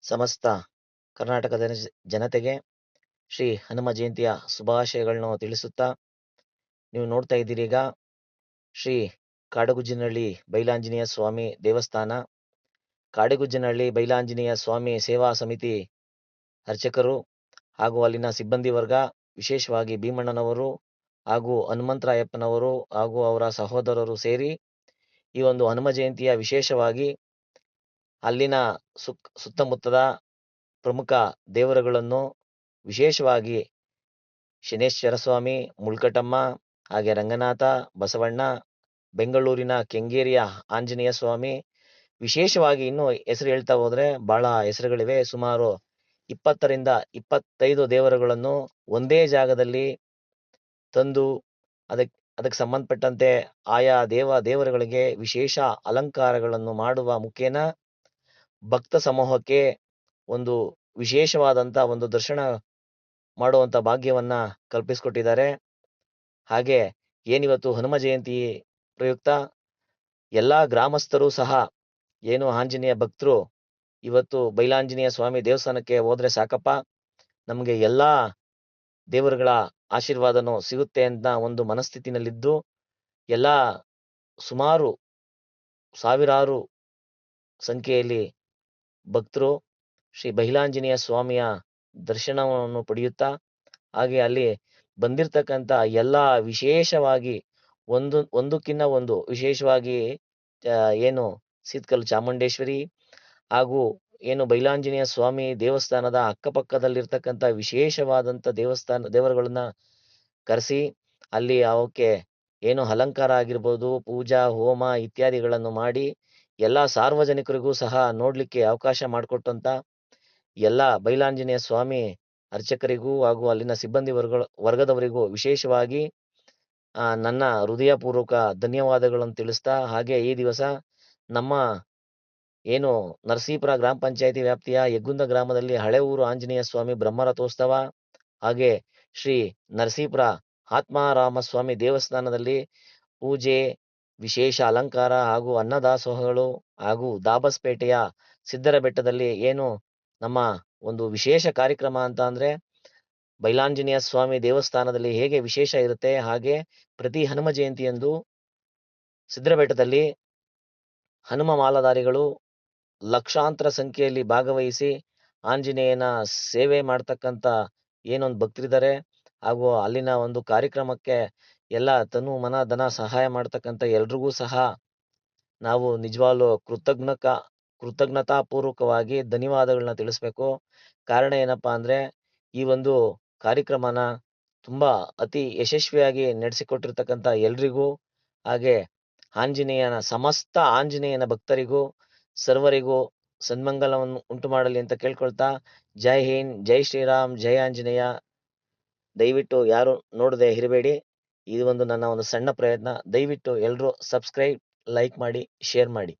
ಸಮಸ್ತ ಕರ್ನಾಟಕದ ಜನತೆಗೆ ಶ್ರೀ ಹನುಮ ಜಯಂತಿಯ ಶುಭಾಶಯಗಳನ್ನು ತಿಳಿಸುತ್ತಾ, ನೀವು ನೋಡ್ತಾ ಇದ್ದೀರಿ ಈಗ ಶ್ರೀ ಕಾಡಗುಜ್ಜಿನಹಳ್ಳಿ ಬೈಲಾಂಜನೇಯ ಸ್ವಾಮಿ ದೇವಸ್ಥಾನ. ಕಾಡಗುಜ್ಜಿನಹಳ್ಳಿ ಬೈಲಾಂಜನೇಯ ಸ್ವಾಮಿ ಸೇವಾ ಸಮಿತಿ ಅರ್ಚಕರು ಹಾಗೂ ಅಲ್ಲಿನ ಸಿಬ್ಬಂದಿ ವರ್ಗ, ವಿಶೇಷವಾಗಿ ಭೀಮಣ್ಣನವರು ಹಾಗೂ ಹನುಮಂತರಾಯಪ್ಪನವರು ಹಾಗೂ ಅವರ ಸಹೋದರರು ಸೇರಿ ಈ ಒಂದು ಹನುಮ ಜಯಂತಿಯ ವಿಶೇಷವಾಗಿ ಅಲ್ಲಿನ ಸುತ್ತಮುತ್ತದ ಪ್ರಮುಖ ದೇವರುಗಳನ್ನು, ವಿಶೇಷವಾಗಿ ಶನೇಶ್ವರ ಸ್ವಾಮಿ, ಮುಳ್ಕಟಮ್ಮ, ಹಾಗೆ ರಂಗನಾಥ, ಬಸವಣ್ಣ, ಬೆಂಗಳೂರಿನ ಕೆಂಗೇರಿಯ ಆಂಜನೇಯ ಸ್ವಾಮಿ, ವಿಶೇಷವಾಗಿ ಇನ್ನು ಹೆಸರು ಹೇಳ್ತಾ ಹೋದ್ರೆ ಬಹಳ ಹೆಸರುಗಳಿವೆ. ಸುಮಾರು 20ರಿಂದ 25 ದೇವರುಗಳನ್ನು ಒಂದೇ ಜಾಗದಲ್ಲಿ ತಂದು ಅದಕ್ಕೆ ಸಂಬಂಧಪಟ್ಟಂತೆ ಆಯಾ ದೇವರುಗಳಿಗೆ ವಿಶೇಷ ಅಲಂಕಾರಗಳನ್ನು ಮಾಡುವ ಮುಖೇನ ಭಕ್ತ ಸಮೂಹಕ್ಕೆ ಒಂದು ವಿಶೇಷವಾದಂಥ ಒಂದು ದರ್ಶನ ಮಾಡುವಂಥ ಭಾಗ್ಯವನ್ನ ಕಲ್ಪಿಸಿಕೊಟ್ಟಿದ್ದಾರೆ. ಹಾಗೆ ಏನಿವತ್ತು ಹನುಮ ಜಯಂತಿ ಪ್ರಯುಕ್ತ ಎಲ್ಲ ಗ್ರಾಮಸ್ಥರು ಸಹ ಏನು ಆಂಜನೇಯ ಭಕ್ತರು ಇವತ್ತು ಬೈಲಾಂಜನೇಯ ಸ್ವಾಮಿ ದೇವಸ್ಥಾನಕ್ಕೆ ಹೋದ್ರೆ ಸಾಕಪ್ಪ, ನಮಗೆ ಎಲ್ಲ ದೇವರುಗಳ ಆಶೀರ್ವಾದನೂ ಸಿಗುತ್ತೆ ಅಂತ ಒಂದು ಮನಸ್ಥಿತಿನಲ್ಲಿದ್ದು ಎಲ್ಲ ಸುಮಾರು ಸಾವಿರಾರು ಸಂಖ್ಯೆಯಲ್ಲಿ ಭಕ್ತರು ಶ್ರೀ ಬೈಲಾಂಜನೇಯ ಸ್ವಾಮಿಯ ದರ್ಶನವನ್ನು ಪಡೆಯುತ್ತಾ, ಹಾಗೆ ಅಲ್ಲಿ ಬಂದಿರತಕ್ಕಂಥ ಎಲ್ಲ ವಿಶೇಷವಾಗಿ ಒಂದಕ್ಕಿಂತ ಒಂದು ವಿಶೇಷವಾಗಿ ಏನು ಸೀತ್ಕಲ್ ಚಾಮುಂಡೇಶ್ವರಿ ಹಾಗೂ ಏನು ಬೈಲಾಂಜನೇಯ ಸ್ವಾಮಿ ದೇವಸ್ಥಾನದ ಅಕ್ಕಪಕ್ಕದಲ್ಲಿರ್ತಕ್ಕಂಥ ವಿಶೇಷವಾದಂಥ ದೇವರುಗಳನ್ನ ಕರೆಸಿ ಅಲ್ಲಿ ಅವಕ್ಕೆ ಏನು ಅಲಂಕಾರ ಆಗಿರ್ಬೋದು, ಪೂಜಾ ಹೋಮ ಇತ್ಯಾದಿಗಳನ್ನು ಮಾಡಿ ಎಲ್ಲ ಸಾರ್ವಜನಿಕರಿಗೂ ಸಹ ನೋಡ್ಲಿಕ್ಕೆ ಅವಕಾಶ ಮಾಡಿಕೊಟ್ಟಂತ ಎಲ್ಲ ಬೈಲಾಂಜನೇಯ ಸ್ವಾಮಿ ಅರ್ಚಕರಿಗೂ ಹಾಗೂ ಅಲ್ಲಿನ ಸಿಬ್ಬಂದಿ ವರ್ಗದವರಿಗೂ ವಿಶೇಷವಾಗಿ ನನ್ನ ಹೃದಯಪೂರ್ವಕ ಧನ್ಯವಾದಗಳನ್ನು ತಿಳಿಸ್ತಾ, ಹಾಗೆ ಈ ದಿವಸ ನಮ್ಮ ಏನು ನರಸೀಪುರ ಗ್ರಾಮ ಪಂಚಾಯತಿ ವ್ಯಾಪ್ತಿಯ ಯಗ್ಗುಂದ ಗ್ರಾಮದಲ್ಲಿ ಹಳೆ ಊರು ಆಂಜನೇಯ ಸ್ವಾಮಿ ಬ್ರಹ್ಮರಥೋತ್ಸವ, ಹಾಗೆ ಶ್ರೀ ನರಸೀಪುರ ಆತ್ಮಾರಾಮ ಸ್ವಾಮಿ ದೇವಸ್ಥಾನದಲ್ಲಿ ಪೂಜೆ, ವಿಶೇಷ ಅಲಂಕಾರ ಹಾಗೂ ಅನ್ನದಾಸೋಹಗಳು, ಹಾಗೂ ದಾಬಸ್ಪೇಟೆಯ ಸಿದ್ದರ ಬೆಟ್ಟದಲ್ಲಿ ಏನು ನಮ್ಮ ಒಂದು ವಿಶೇಷ ಕಾರ್ಯಕ್ರಮ ಅಂತ ಅಂದ್ರೆ ಬೈಲಾಂಜನೇಯ ಸ್ವಾಮಿ ದೇವಸ್ಥಾನದಲ್ಲಿ ಹೇಗೆ ವಿಶೇಷ ಇರುತ್ತೆ, ಹಾಗೆ ಪ್ರತಿ ಹನುಮ ಜಯಂತಿಯಂದು ಸಿದ್ದರ ಬೆಟ್ಟದಲ್ಲಿ ಹನುಮ ಮಾಲಾಧಾರಿಗಳು ಲಕ್ಷಾಂತರ ಸಂಖ್ಯೆಯಲ್ಲಿ ಭಾಗವಹಿಸಿ ಆಂಜನೇಯನ ಸೇವೆ ಮಾಡ್ತಕ್ಕಂಥ ಏನೊಂದು ಭಕ್ತರಿದ್ದಾರೆ, ಹಾಗೂ ಅಲ್ಲಿನ ಒಂದು ಕಾರ್ಯಕ್ರಮಕ್ಕೆ ಎಲ್ಲ ತನು ಮನ ಧನ ಸಹಾಯ ಮಾಡ್ತಕ್ಕಂಥ ಎಲ್ರಿಗೂ ಸಹ ನಾವು ನಿಜವಾಗ್ಲೂ ಕೃತಜ್ಞತಾಪೂರ್ವಕವಾಗಿ ಧನ್ಯವಾದಗಳನ್ನ ತಿಳಿಸ್ಬೇಕು. ಕಾರಣ ಏನಪ್ಪಾ ಅಂದ್ರೆ ಈ ಒಂದು ಕಾರ್ಯಕ್ರಮನ ತುಂಬಾ ಅತಿ ಯಶಸ್ವಿಯಾಗಿ ನಡೆಸಿಕೊಟ್ಟಿರ್ತಕ್ಕಂಥ ಎಲ್ರಿಗೂ, ಹಾಗೆ ಸಮಸ್ತ ಆಂಜನೇಯನ ಭಕ್ತರಿಗೂ ಸರ್ವರಿಗೂ ಸನ್ಮಂಗಲವನ್ನು ಉಂಟು ಮಾಡಲಿ ಅಂತ ಕೇಳ್ಕೊಳ್ತಾ, ಜೈ ಹಿಂದ್, ಜೈ ಶ್ರೀರಾಮ್, ಜೈ ಆಂಜನೇಯ. ದಯವಿಟ್ಟು ಯಾರು ನೋಡದೆ ಇರಬೇಡಿ, ಇದು ಒಂದು ನನ್ನ ಒಂದು ಸಣ್ಣ ಪ್ರಯತ್ನ. ದಯವಿಟ್ಟು ಎಲ್ಲರೂ ಸಬ್ಸ್ಕ್ರೈಬ್, ಲೈಕ್ ಮಾಡಿ, ಶೇರ್ ಮಾಡಿ.